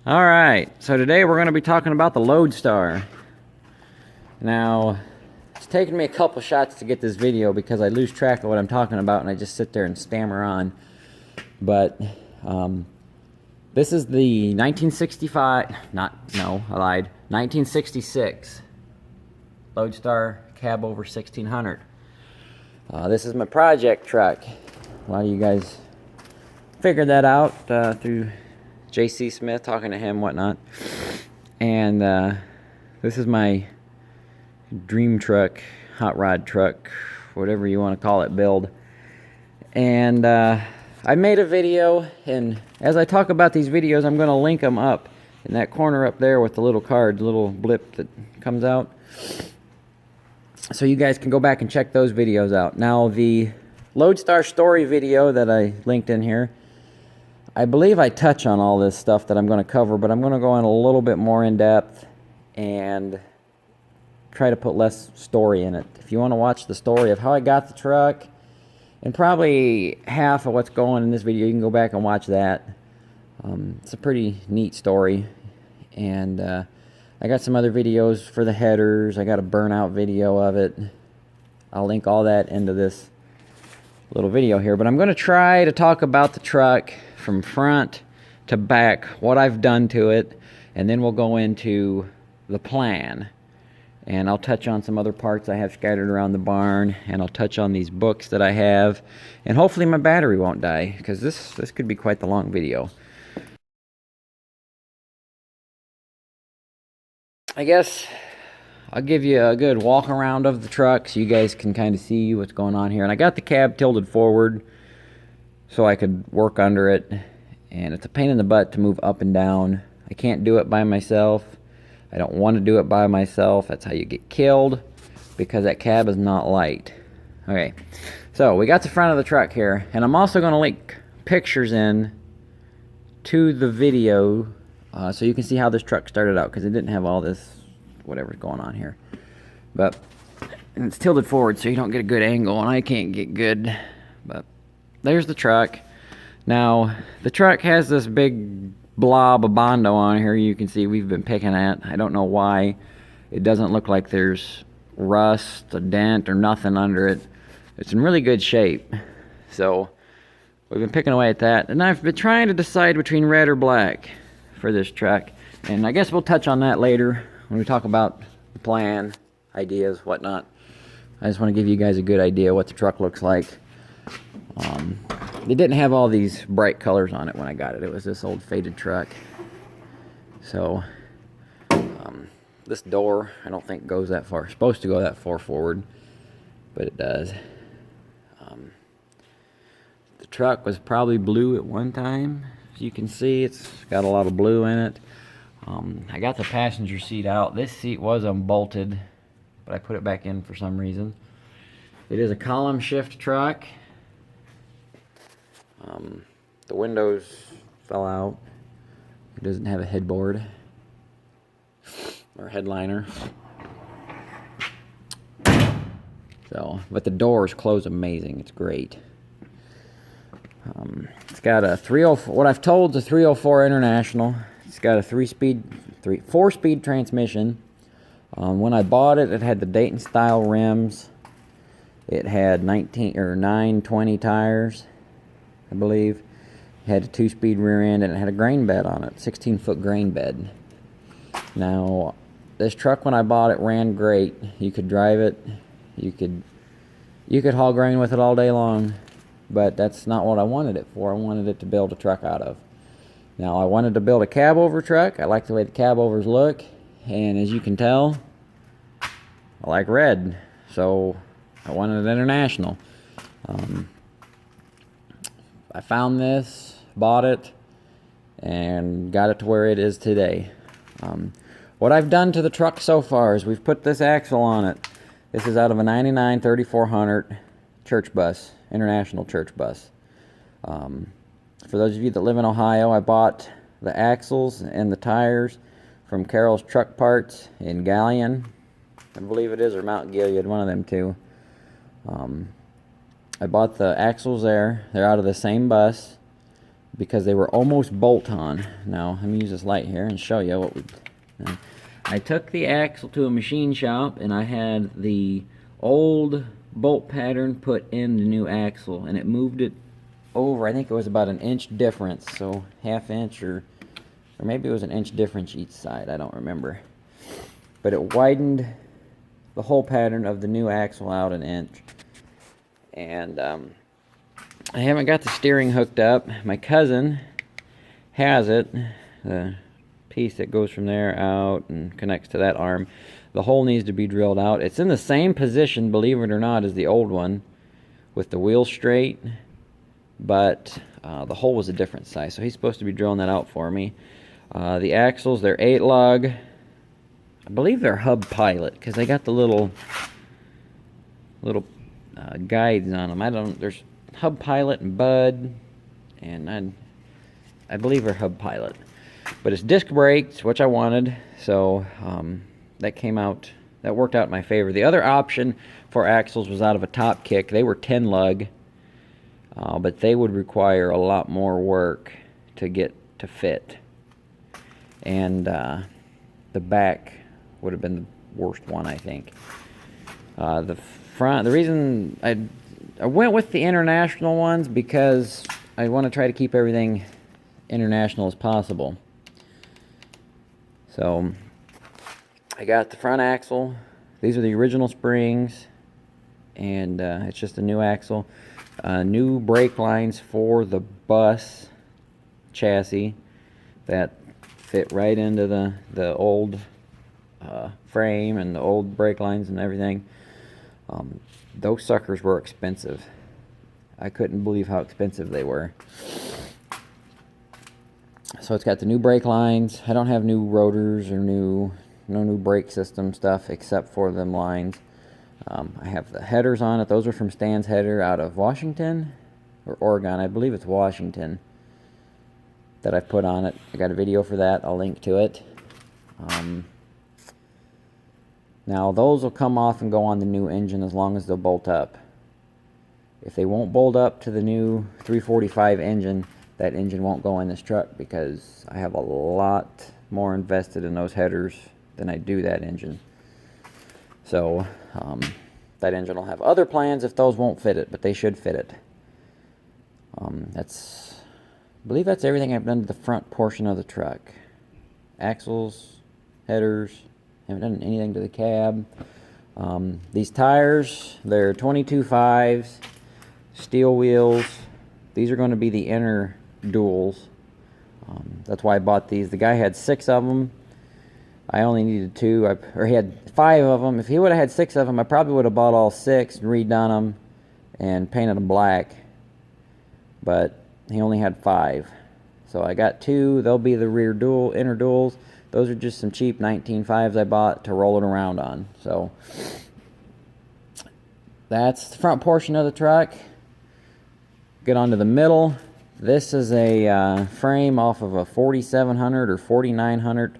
Alright, so today we're going to be talking about the Loadstar. Now, it's taken me a couple shots to get this video because I lose track of what I'm talking about and I just sit there and stammer on. But, this is the 1966 Loadstar Cab Over 1600. This is my project truck. A lot of you guys figured that out through J.C. Smith, talking to him, whatnot. And this is my dream truck, hot rod truck, whatever you want to call it, build. And I made a video, and as I talk about these videos, I'm going to link them up in that corner up there with the little card, the little blip that comes out. So you guys can go back and check those videos out. Now, the Loadstar story video that I linked in here, I believe I touch on all this stuff that I'm going to cover, but I'm going to go in a little bit more in depth and try to put less story in it. If you want to watch the story of how I got the truck, and probably half of what's going in this video, you can go back and watch that. It's a pretty neat story. And I got some other videos for the headers. I got a burnout video of it. I'll link all that into this little video here. But I'm going to try to talk about the truck from front to back, what I've done to it, and then we'll go into the plan. And I'll touch on some other parts I have scattered around the barn, and I'll touch on these books that I have, and hopefully my battery won't die, because this could be quite the long video. I guess I'll give you a good walk around of the truck so you guys can kind of see what's going on here. And I got the cab tilted forward so I could work under it, and it's a pain in the butt to move up and down. I can't do it by myself. I don't want to do it by myself. That's how you get killed, because that cab is not light. Okay, so we got the front of the truck here, and I'm also going to link pictures in to the video so you can see how this truck started out, because it didn't have all this whatever's going on here. But and it's tilted forward so you don't get a good angle, and I can't get good. But there's the truck. Now, the truck has this big blob of Bondo on here you can see we've been picking at. I don't know why. It doesn't look like there's rust, a dent, or nothing under it. It's in really good shape. So we've been picking away at that. And I've been trying to decide between red or black for this truck. And I guess we'll touch on that later when we talk about the plan, ideas, whatnot. I just want to give you guys a good idea what the truck looks like. It didn't have all these bright colors on it when I got it. It was this old faded truck. So, this door, I don't think goes that far. It's supposed to go that far forward, but it does. The truck was probably blue at one time. As you can see, it's got a lot of blue in it. I got the passenger seat out. This seat was unbolted, but I put it back in for some reason. It is a column shift truck. The windows fell out. It doesn't have a headboard or headliner. So, but the doors close amazing. It's great. It's got a 304. What I've told is a 304 International. It's got a four-speed transmission. When I bought it, it had the Dayton style rims. It had 920 tires, I believe. It had a 2-speed rear end, and it had a grain bed on it, 16-foot grain bed. Now, this truck, when I bought it, ran great. You could drive it. You could haul grain with it all day long, but that's not what I wanted it for. I wanted it to build a truck out of. Now, I wanted to build a cab over truck. I like the way the cab overs look, and as you can tell, I like red, so I wanted an International. I found this, bought it, and got it to where it is today. What I've done to the truck so far is we've put this axle on it. This is out of a 99 3400 church bus, International church bus. For those of you that live in Ohio, I bought the axles and the tires from Carroll's Truck Parts in Galleon, I believe it is, or Mount Gilead, one of them two. I bought the axles there. They're out of the same bus. because they were almost bolt-on. Now, let me use this light here and show you what we... I took the axle to a machine shop, and I had the old bolt pattern put in the new axle, and it moved it over. I think it was about an inch difference, so half inch, or maybe it was an inch difference each side. I don't remember. But it widened the hole pattern of the new axle out an inch. And I haven't got the steering hooked up. My cousin has it, the piece that goes from there out and connects to that arm. The hole needs to be drilled out. It's in the same position, believe it or not, as the old one, with the wheel straight, but the hole was a different size, so he's supposed to be drilling that out for me. The axles, they're 8 lug. I believe they're hub pilot, because they got the little guides on them. There's hub pilot and bud, and I believe they're hub pilot. But it's disc brakes, which I wanted, so that worked out in my favor. The other option for axles was out of a top kick. They were 10 lug, but they would require a lot more work to get to fit. And the back would have been the worst one, I think. The front, the reason I went with the international ones, because I want to try to keep everything international as possible. So I got the front axle. These are the original springs, and it's just a new axle. New brake lines for the bus chassis that fit right into the old frame and the old brake lines and everything. Those suckers were expensive. I couldn't believe how expensive they were. So it's got the new brake lines. I don't have new rotors or no new brake system stuff except for them lines. I have the headers on it. Those are from Stan's Header out of Washington or Oregon. I believe it's Washington that I put on it. I got a video for that. I'll link to it. Now those will come off and go on the new engine as long as they'll bolt up. If they won't bolt up to the new 345 engine, that engine won't go in this truck, because I have a lot more invested in those headers than I do that engine. So that engine will have other plans if those won't fit it, but they should fit it. I believe that's everything I've done to the front portion of the truck. Axles, headers, haven't done anything to the cab. These tires, they're 22.5s, steel wheels. These are going to be the inner duals. That's why I bought these. The guy had 6 of them. I only needed 2, or he had 5 of them. If he would have had 6 of them, I probably would have bought all 6 and redone them and painted them black. But he only had 5. So I got 2. They'll be the rear inner duals. Those are just some cheap 19.5s I bought to roll it around on. So that's the front portion of the truck. Get onto the middle. This is a frame off of a 4700 or 4900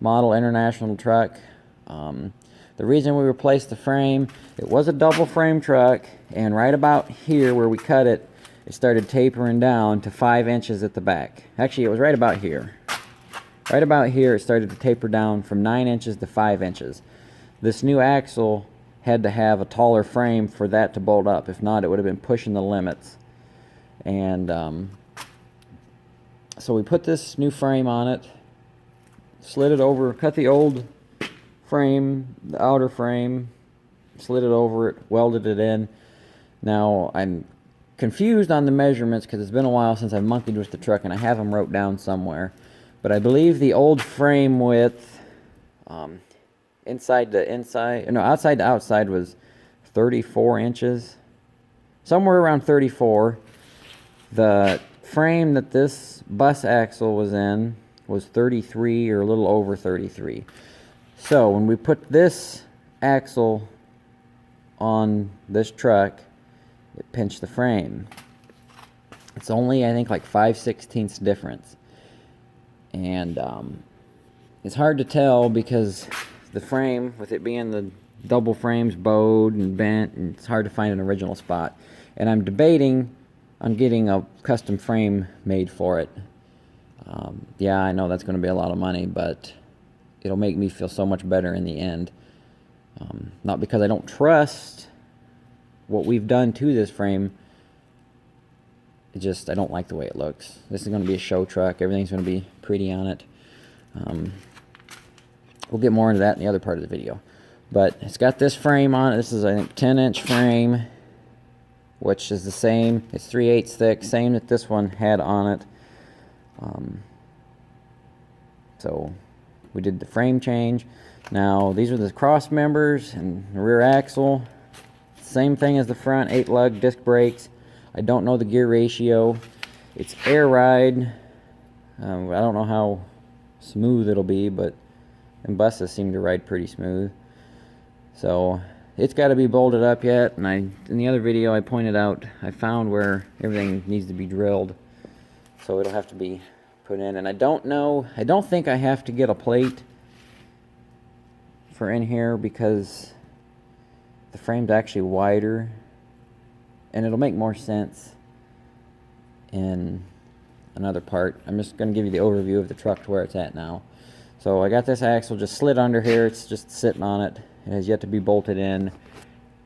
model international truck. The reason we replaced the frame, it was a double frame truck, and right about here where we cut it, it started tapering down to 5 inches at the back. Actually, it was right about here. Right about here, it started to taper down from 9 inches to 5 inches. This new axle had to have a taller frame for that to bolt up. If not, it would have been pushing the limits. And so we put this new frame on it, slid it over, cut the old frame, the outer frame, slid it over it, welded it in. Now I'm confused on the measurements because it's been a while since I monkeyed with the truck, and I have them wrote down somewhere. But I believe the old frame width, outside to outside was 34 inches, somewhere around 34. The frame that this bus axle was in was 33 or a little over 33. So when we put this axle on this truck, it pinched the frame. It's only, I think, like 5/16 difference. And it's hard to tell because the frame, with it being the double frames bowed and bent, and it's hard to find an original spot. And I'm debating on getting a custom frame made for it. Yeah, I know that's going to be a lot of money, but it'll make me feel so much better in the end. Not because I don't trust what we've done to this frame. I don't like the way it looks. This is going to be a show truck. Everything's going to be pretty on it. We'll get more into that in the other part of the video. But it's got this frame on it. This is, I think, 10-inch frame, which is the same. It's 3/8 thick, same that this one had on it. So we did the frame change. Now these are the cross members and the rear axle. Same thing as the front, 8-lug disc brakes. I don't know the gear ratio. It's air ride. I don't know how smooth it'll be, but them buses seem to ride pretty smooth. So it's got to be bolted up yet. And in the other video I pointed out, I found where everything needs to be drilled. So it'll have to be put in. And I don't think I have to get a plate for in here because the frame's actually wider. And it'll make more sense in another part. I'm just going to give you the overview of the truck to where it's at now. So I got this axle just slid under here. It's just sitting on it. It has yet to be bolted in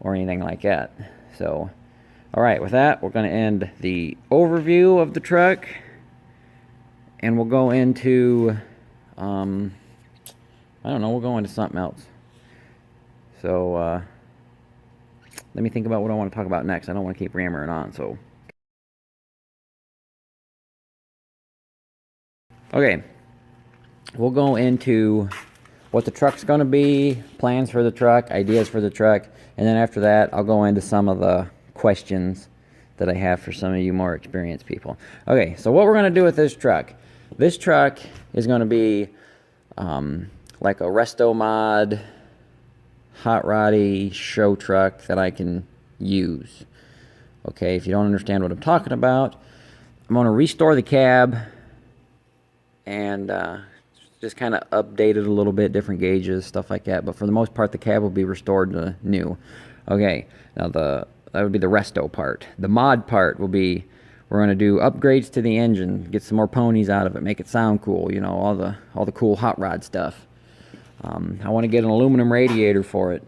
or anything like that. So, alright, with that, we're going to end the overview of the truck. And we'll go into, I don't know, we'll go into something else. So, let me think about what I want to talk about next. I don't want to keep rammering on, so. Okay. We'll go into what the truck's going to be, plans for the truck, ideas for the truck, and then after that, I'll go into some of the questions that I have for some of you more experienced people. Okay, so what we're going to do with this truck is going to be like a resto mod, hot roddy show truck that I can use. Okay, if you don't understand what I'm talking about, I'm going to restore the cab and just kind of update it a little bit, different gauges, stuff like that. But for the most part, the cab will be restored to new. Okay, now that would be the resto part. The mod part will be, we're going to do upgrades to the engine, get some more ponies out of it, make it sound cool, you know, all the cool hot rod stuff. I want to get an aluminum radiator for it,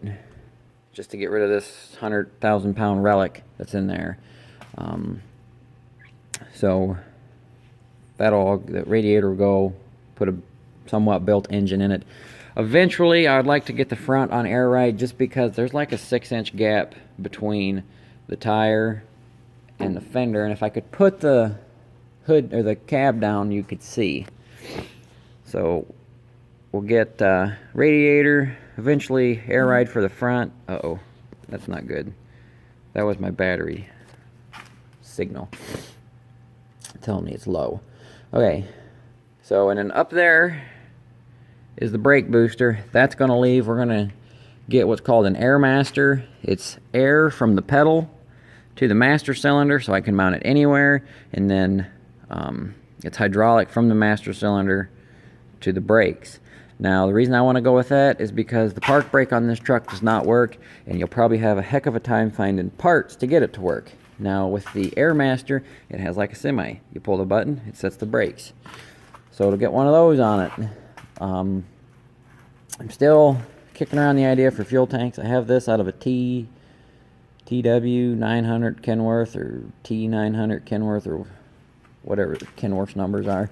just to get rid of this 100,000 pound relic that's in there. So the radiator will go, put a somewhat built engine in it. Eventually, I would like to get the front on air ride just because there's like a 6-inch gap between the tire and the fender, and if I could put the hood or the cab down, you could see. So we'll get radiator, eventually air ride for the front. Uh-oh, that's not good. That was my battery signal telling me it's low. Okay, so and then up there is the brake booster. That's going to leave. We're going to get what's called an air master. It's air from the pedal to the master cylinder, so I can mount it anywhere, and then it's hydraulic from the master cylinder to the brakes. Now the reason I want to go with that is because the park brake on this truck does not work, and you'll probably have a heck of a time finding parts to get it to work. Now with the Air Master, it has like a semi. You pull the button, it sets the brakes. So it'll get one of those on it. I'm still kicking around the idea for fuel tanks. I have this out of a TW 900 Kenworth or T900 Kenworth or whatever Kenworth's numbers are.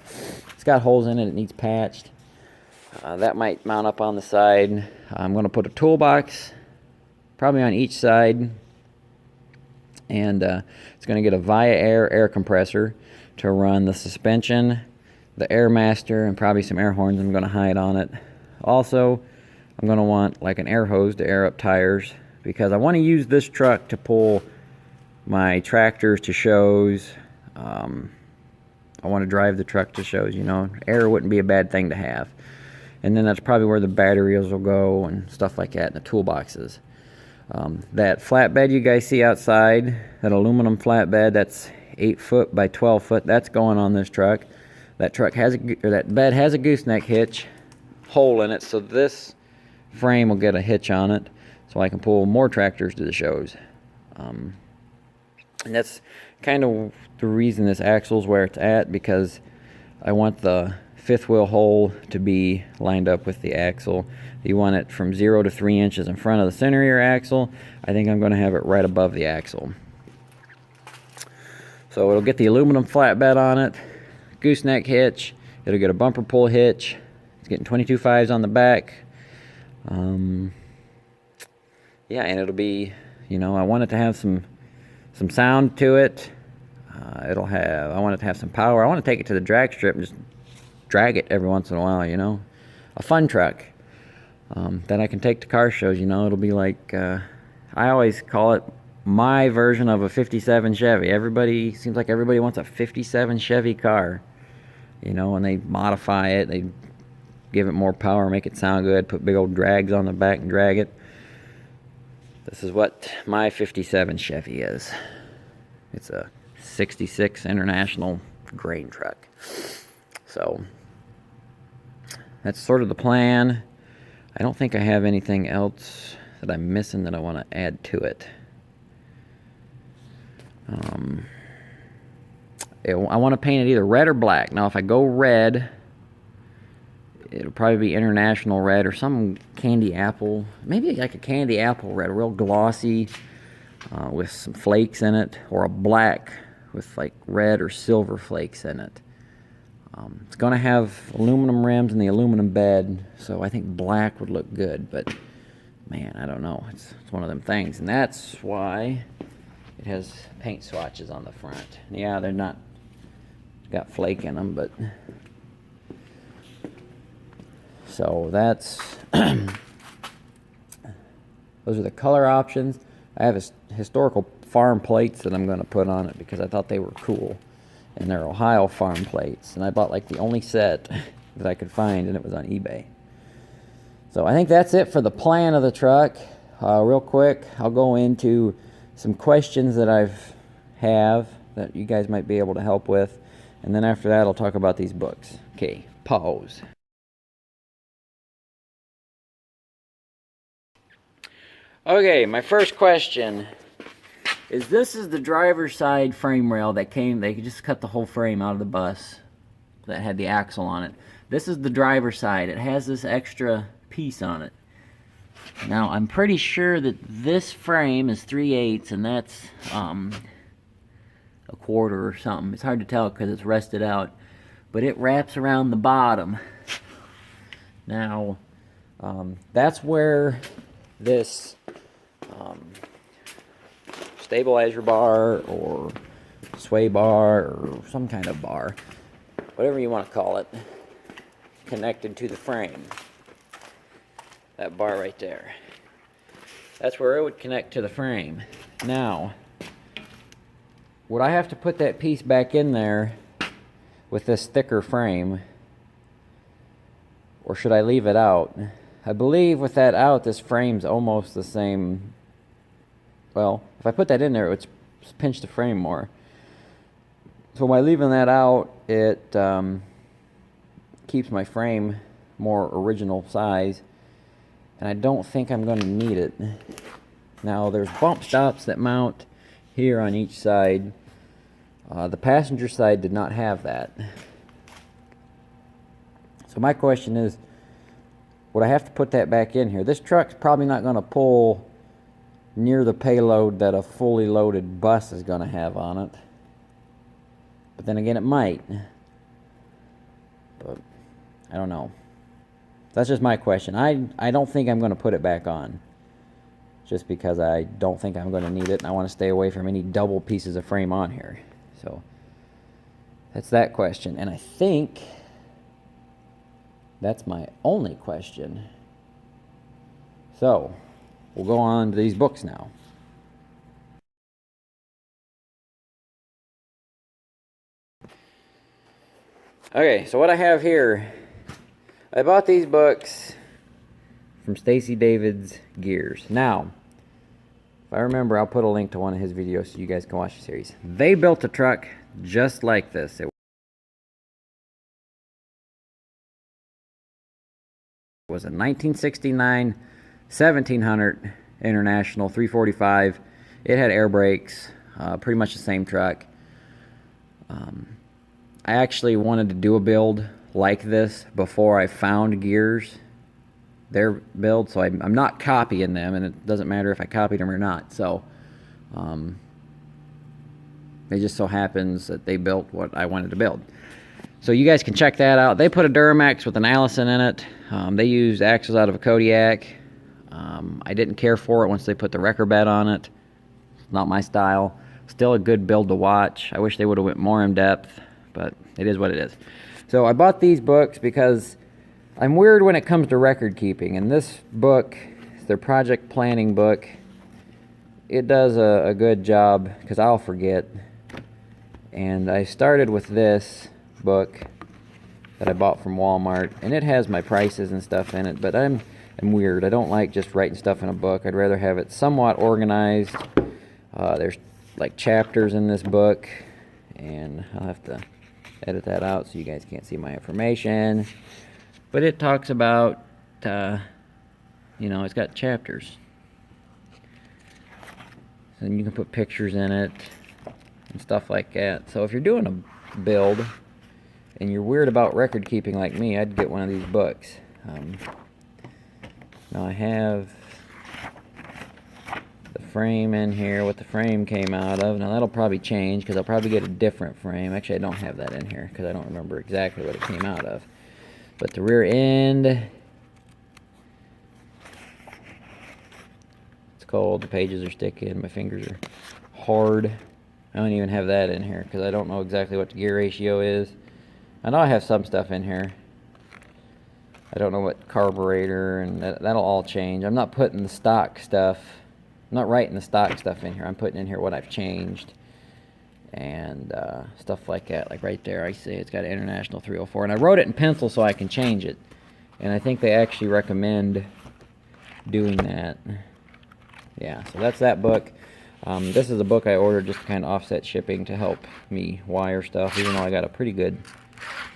It's got holes in it. It needs patched. That might mount up on the side. I'm going to put a toolbox probably on each side, and it's going to get a Via air compressor to run the suspension, the Air Master, and probably some air horns I'm going to hide on it. Also, I'm going to want like an air hose to air up tires, because I want to use this truck to pull my tractors to shows. I want to drive the truck to shows, you know. Air wouldn't be a bad thing to have. And then that's probably where the batteries will go and stuff like that, and the toolboxes. That flatbed you guys see outside, that aluminum flatbed, that's 8 foot by 12 foot, that's going on this truck. That truck has that bed has a gooseneck hitch hole in it, so this frame will get a hitch on it, so I can pull more tractors to the shows. And that's kind of the reason this axle's where it's at, because I want the fifth wheel hole to be lined up with the axle. You want it from 0 to 3 inches in front of the center of your axle. I think I'm going to have it right above the axle. So it'll get the aluminum flatbed on it, gooseneck hitch, it'll get a bumper pull hitch. It's getting 22.5s on the back. Yeah, and it'll be, you know, I want it to have some sound to it. I want it to have some power. I want to take it to the drag strip and just drag it every once in a while, you know. A fun truck that I can take to car shows, you know. It'll be like, I always call it my version of a 57 Chevy. Seems like everybody wants a 57 Chevy car, you know, and they modify it. They give it more power, make it sound good, put big old drags on the back and drag it. This is what my 57 Chevy is. It's a 66 International grain truck. So that's sort of the plan. I don't think I have anything else that I'm missing that I want to add to it. I want to paint it either red or black. Now if I go red, it'll probably be International red or some candy apple, maybe like a candy apple red, real glossy, with some flakes in it, or a black with like red or silver flakes in it. It's going to have aluminum rims and the aluminum bed, so I think black would look good, but man, I don't know. It's one of them things, and that's why it has paint swatches on the front. Yeah, they're not got flake in them, but so that's those are the color options. I have historical farm plates that I'm going to put on it because I thought they were cool, and they're Ohio farm plates, and I bought like the only set that I could find, and it was on eBay. So I think that's it for the plan of the truck. Real quick, I'll go into some questions that have that you guys might be able to help with, and then after that I'll talk about these books. Okay, pause. Okay, my first question is, this is the driver's side frame rail that came, they just cut the whole frame out of the bus that had the axle on it. This is the driver's side. It has this extra piece on it. Now, I'm pretty sure that this frame is 3/8 and that's a quarter or something. It's hard to tell because it's rusted out, but it wraps around the bottom. Now, that's where this stabilizer bar or sway bar or some kind of bar, whatever you want to call it, connected to the frame. That bar right there. That's where it would connect to the frame. Now, would I have to put that piece back in there with this thicker frame, or should I leave it out? I believe with that out, this frame's almost the same. Well, if I put that in there, it would pinch the frame more. So by leaving that out, it keeps my frame more original size, and I don't think I'm going to need it. Now, there's bump stops that mount here on each side. The passenger side did not have that. So my question is, would I have to put that back in here? This truck's probably not going to pull near the payload that a fully loaded bus is going to have on it. But then again, it might. But I don't know. That's just my question. I don't think I'm going to put it back on, just because I don't think I'm going to need it, and I want to stay away from any double pieces of frame on here. So that's that question. And I think that's my only question. So we'll go on to these books now. Okay, so what I have here, I bought these books from Stacy David's Gears. Now, if I remember, I'll put a link to one of his videos so you guys can watch the series. They built a truck just like this. It was a 1969 1700 International 345. It had air brakes. pretty much the same truck. I actually wanted to do a build like this before I found Gears, their build, so I'm not copying them, and it doesn't matter if I copied them or not. So it just so happens that they built what I wanted to build. So you guys can check that out. They put a Duramax with an Allison in it. They used axles out of a Kodiak. I didn't care for it once they put the wrecker bed on it. Not my style. Still a good build to watch. I wish they would have went more in depth, but it is what it is. So I bought these books because I'm weird when it comes to record keeping, and this book, their project planning book, it does a good job because I'll forget. And I started with this book that I bought from Walmart, and it has my prices and stuff in it, but I'm weird. I don't like just writing stuff in a book. I'd rather have it somewhat organized. There's like chapters in this book, and I'll have to edit that out so you guys can't see my information. But it talks about, you know, it's got chapters. And you can put pictures in it and stuff like that. So if you're doing a build and you're weird about record keeping like me, I'd get one of these books. Now I have the frame in here, what the frame came out of. Now that'll probably change because I'll probably get a different frame. Actually, I don't have that in here because I don't remember exactly what it came out of. But the rear end, it's cold, the pages are sticking, my fingers are hard. I don't even have that in here because I don't know exactly what the gear ratio is. I know I have some stuff in here. I don't know what carburetor, and that'll all change. I'm not putting the stock stuff, I'm not writing the stock stuff in here. I'm putting in here what I've changed and stuff like that. Like right there, I say it's got an International 304, and I wrote it in pencil so I can change it. And I think they actually recommend doing that. Yeah, so that's that book. This is a book I ordered just to kind of offset shipping to help me wire stuff, even though I got a pretty good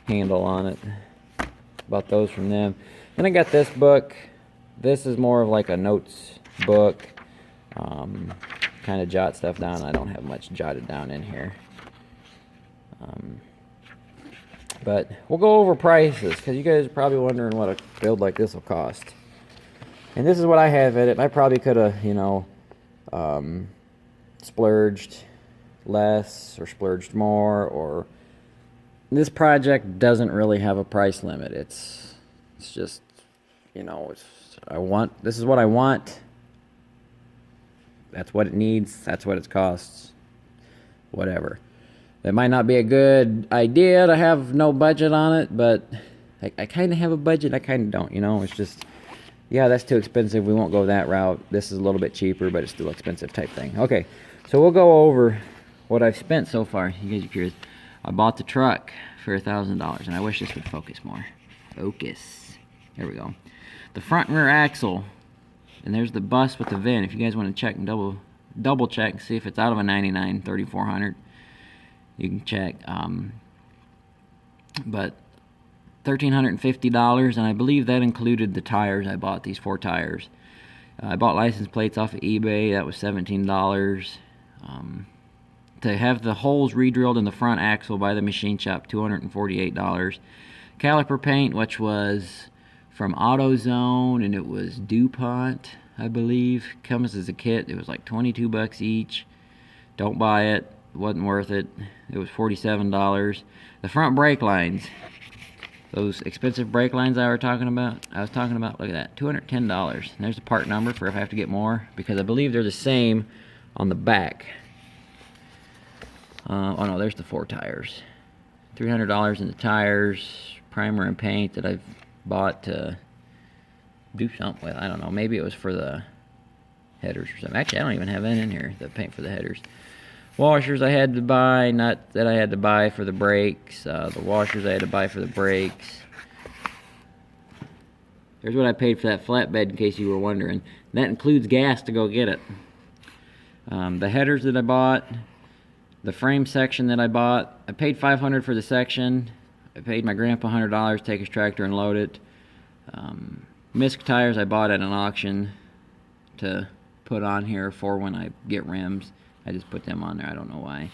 handle on it. About those from them. Then I got this book. This is more of like a notes book. Kind of jot stuff down. I don't have much jotted down in here. But we'll go over prices because you guys are probably wondering what a build like this will cost. And this is what I have in it. I probably could have, you know, splurged less or splurged more, or this project doesn't really have a price limit. It's just, you know, this is what I want. That's what it needs. That's what it costs. Whatever. It might not be a good idea to have no budget on it, but I kind of have a budget. I kind of don't, you know. It's just, yeah, that's too expensive. We won't go that route. This is a little bit cheaper, but it's still expensive type thing. Okay, so we'll go over what I've spent so far. You guys are curious. I bought the truck for $1,000, and I wish this would focus more. Focus. There we go. The front and rear axle, and there's the bus with the VIN. If you guys want to check and double check and see if it's out of a 99 3400, you can check. But $1,350, and I believe that included the tires. I bought these 4 tires. I bought license plates off of eBay. That was $17. To have the holes re-drilled in the front axle by the machine shop, $248. Caliper paint, which was from AutoZone, and it was DuPont, I believe. Comes as a kit. It was like $22 each. Don't buy it. It wasn't worth it. It was $47. The front brake lines, those expensive brake lines I was talking about, look at that, $210. And there's the part number for if I have to get more, because I believe they're the same on the back. Oh no, there's the 4 tires. $300 in the tires, primer and paint that I've bought to do something with. I don't know, maybe it was for the headers or something. Actually, I don't even have that in here, the paint for the headers. Washers I had to buy, nut that I had to buy for the brakes, the washers I had to buy for the brakes. There's what I paid for that flatbed, in case you were wondering. That includes gas to go get it. The headers that I bought, the frame section that I bought, I paid $500 for the section. I paid my grandpa $100 to take his tractor and load it. Misk tires I bought at an auction to put on here for when I get rims. I just put them on there. I don't know why.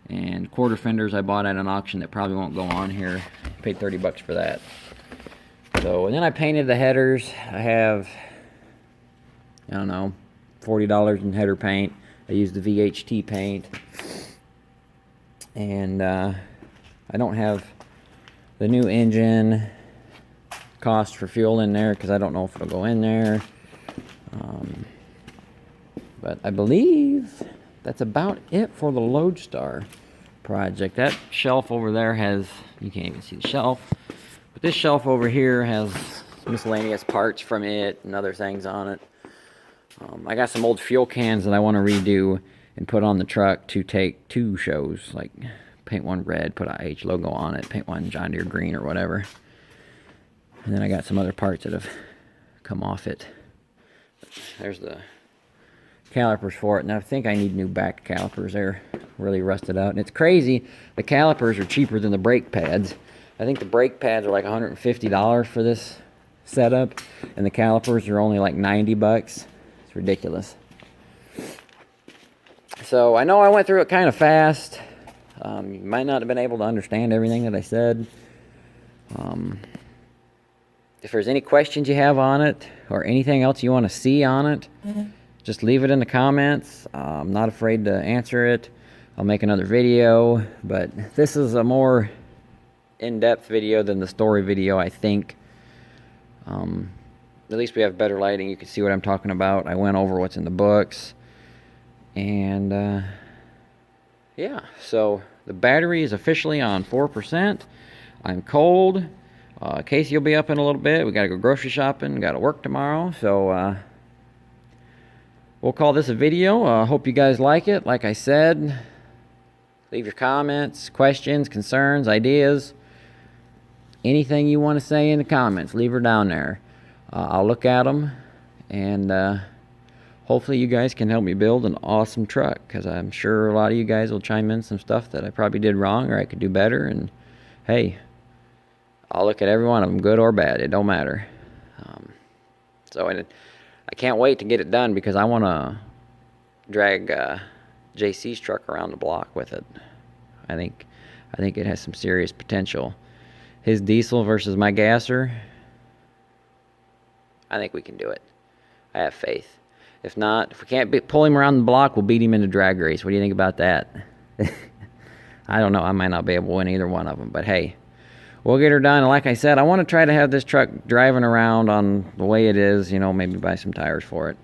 And quarter fenders I bought at an auction that probably won't go on here. Paid 30 bucks for that. So, and then I painted the headers. I have, I don't know, $40 in header paint. I used the VHT paint. And I don't have the new engine cost for fuel in there because I don't know if it'll go in there. But I believe that's about it for the Loadstar project. That shelf over there has, you can't even see the shelf, but this shelf over here has miscellaneous parts from it and other things on it. I got some old fuel cans that I want to redo and put on the truck to take 2 shows, like paint one red, put a H logo on it, paint one John Deere green or whatever. And then I got some other parts that have come off it. There's the calipers for it, and I think I need new back calipers. They're really rusted out, and it's crazy. The calipers are cheaper than the brake pads. I think the brake pads are like $150 for this setup, and the calipers are only like 90 bucks. It's ridiculous. So I know I went through it kind of fast. You might not have been able to understand everything that I said. If there's any questions you have on it or anything else you want to see on it, just leave it in the comments. I'm not afraid to answer it. I'll make another video, but this is a more in-depth video than the story video, I think. At least we have better lighting. You can see what I'm talking about. I went over what's in the books. And yeah, so the battery is officially on 4%. I'm cold. Casey will be up in a little bit. We got to go grocery shopping. Got to work tomorrow. So we'll call this a video. Hope you guys like it. Like I said, leave your comments, questions, concerns, ideas. Anything you want to say in the comments, leave her down there. I'll look at them. And hopefully you guys can help me build an awesome truck, because I'm sure a lot of you guys will chime in some stuff that I probably did wrong or I could do better. And hey, I'll look at every one of them, good or bad. It don't matter. I can't wait to get it done, because I want to drag JC's truck around the block with it. I think it has some serious potential. His diesel versus my gasser, I think we can do it. I have faith. If not, if we can't pull him around the block, we'll beat him in the drag race. What do you think about that? I don't know. I might not be able to win either one of them, but hey, we'll get her done. And like I said, I want to try to have this truck driving around on the way it is, maybe buy some tires for it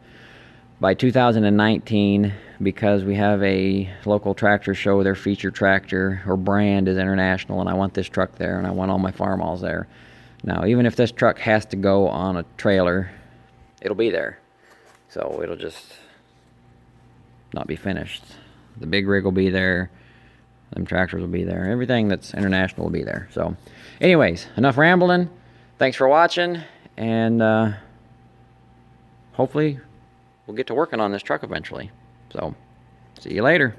by 2019, because we have a local tractor show. Their feature tractor or brand is International, and I want this truck there, and I want all my farmalls there. Now, even if this truck has to go on a trailer, it'll be there. So it'll just not be finished. The big rig will be there. Them tractors will be there. Everything that's International will be there. So anyways, enough rambling. Thanks for watching. And hopefully we'll get to working on this truck eventually. So see you later.